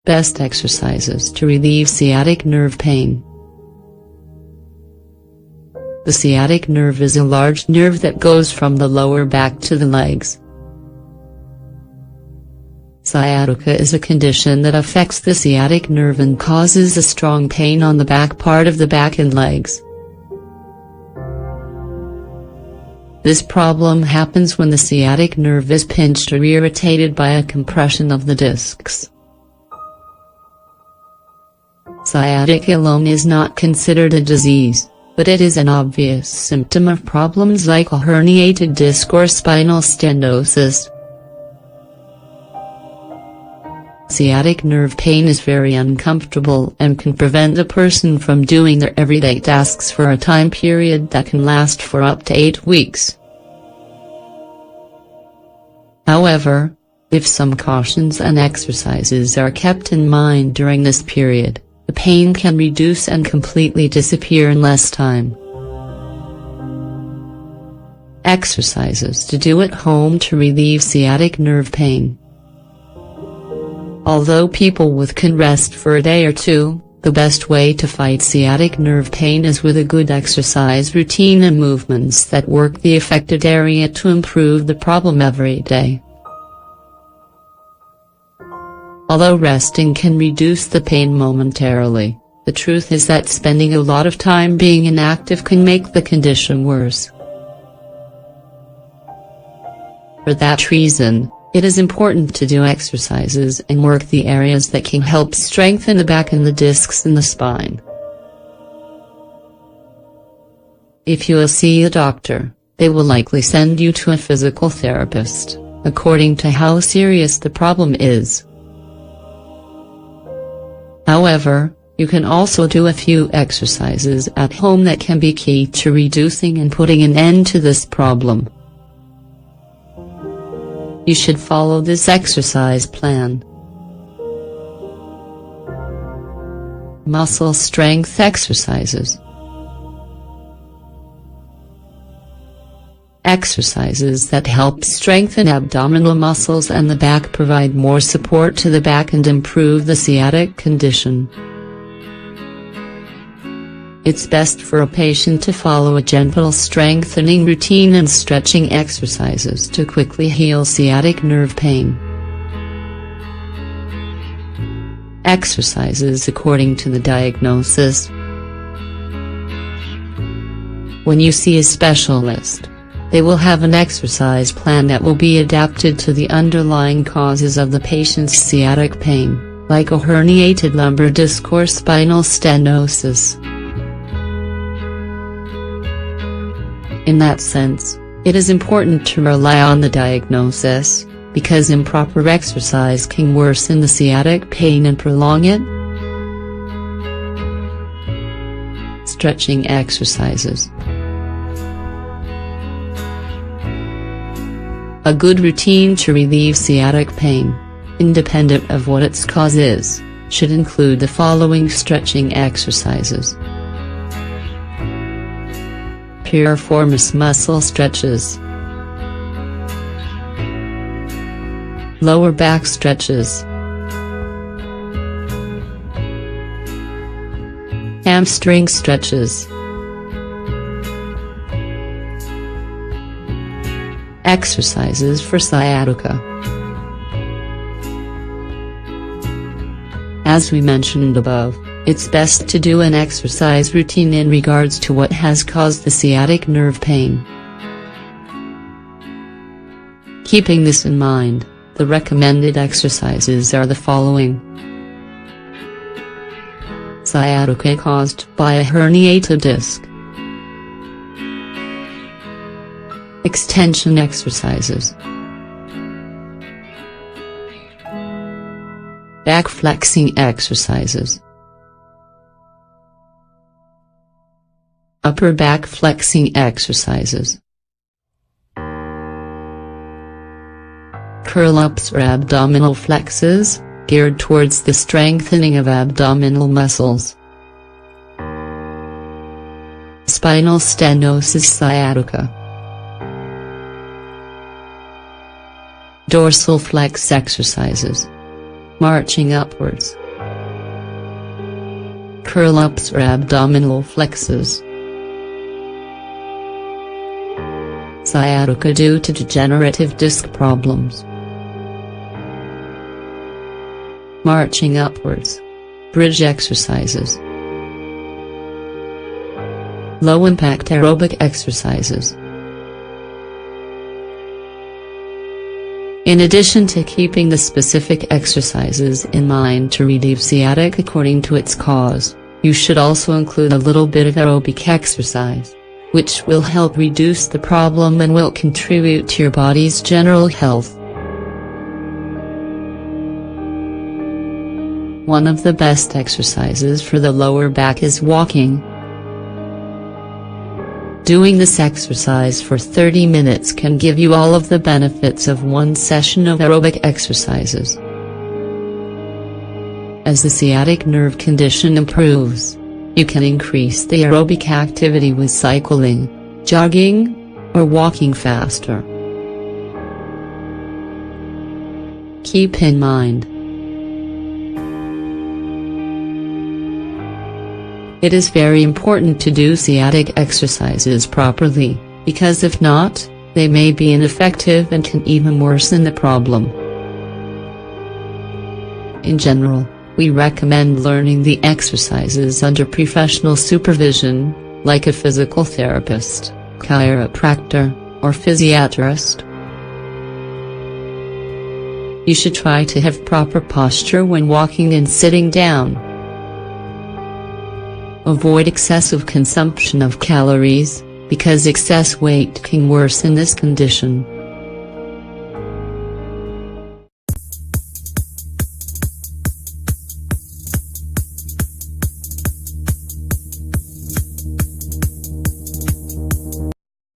Best exercises to relieve sciatic nerve pain. The sciatic nerve is a large nerve that goes from the lower back to the legs. Sciatica is a condition that affects the sciatic nerve and causes a strong pain on the back part of the back and legs. This problem happens when the sciatic nerve is pinched or irritated by a compression of the discs. Sciatica alone is not considered a disease, but it is an obvious symptom of problems like a herniated disc or spinal stenosis. Sciatic nerve pain is very uncomfortable and can prevent a person from doing their everyday tasks for a time period that can last for up to 8 weeks. However, if some cautions and exercises are kept in mind during this period, the pain can reduce and completely disappear in less time. Exercises to do at home to relieve sciatic nerve pain. Although people can rest for a day or two, the best way to fight sciatic nerve pain is with a good exercise routine and movements that work the affected area to improve the problem every day. Although resting can reduce the pain momentarily, the truth is that spending a lot of time being inactive can make the condition worse. For that reason, it is important to do exercises and work the areas that can help strengthen the back and the discs in the spine. If you will see a doctor, they will likely send you to a physical therapist, according to how serious the problem is. However, you can also do a few exercises at home that can be key to reducing and putting an end to this problem. You should follow this exercise plan. Muscle strength exercises. Exercises that help strengthen abdominal muscles and the back provide more support to the back and improve the sciatic condition. It's best for a patient to follow a gentle strengthening routine and stretching exercises to quickly heal sciatic nerve pain. Exercises according to the diagnosis. When you see a specialist, they will have an exercise plan that will be adapted to the underlying causes of the patient's sciatic pain, like a herniated lumbar disc or spinal stenosis. In that sense, it is important to rely on the diagnosis, because improper exercise can worsen the sciatic pain and prolong it. Stretching exercises. A good routine to relieve sciatic pain, independent of what its cause is, should include the following stretching exercises. Piriformis muscle stretches. Lower back stretches. Hamstring stretches. Exercises for sciatica. As we mentioned above, it's best to do an exercise routine in regards to what has caused the sciatic nerve pain. Keeping this in mind, the recommended exercises are the following. Sciatica caused by a herniated disc. Extension exercises. Back flexing exercises. Upper back flexing exercises. Curl-ups or abdominal flexes, geared towards the strengthening of abdominal muscles. Spinal stenosis sciatica. Dorsal flex exercises. marching upwards, curl-ups or abdominal flexes. Sciatica due to degenerative disc problems. Marching upwards, bridge exercises. Low-impact aerobic exercises. In addition to keeping the specific exercises in mind to relieve sciatica according to its cause, you should also include a little bit of aerobic exercise, which will help reduce the problem and will contribute to your body's general health. One of the best exercises for the lower back is walking. Doing this exercise for 30 minutes can give you all of the benefits of one session of aerobic exercises. As the sciatic nerve condition improves, you can increase the aerobic activity with cycling, jogging, or walking faster. Keep in mind, it is very important to do sciatic exercises properly, because if not, they may be ineffective and can even worsen the problem. In general, we recommend learning the exercises under professional supervision, like a physical therapist, chiropractor, or physiatrist. You should try to have proper posture when walking and sitting down. Avoid excessive consumption of calories, because excess weight can worsen this condition.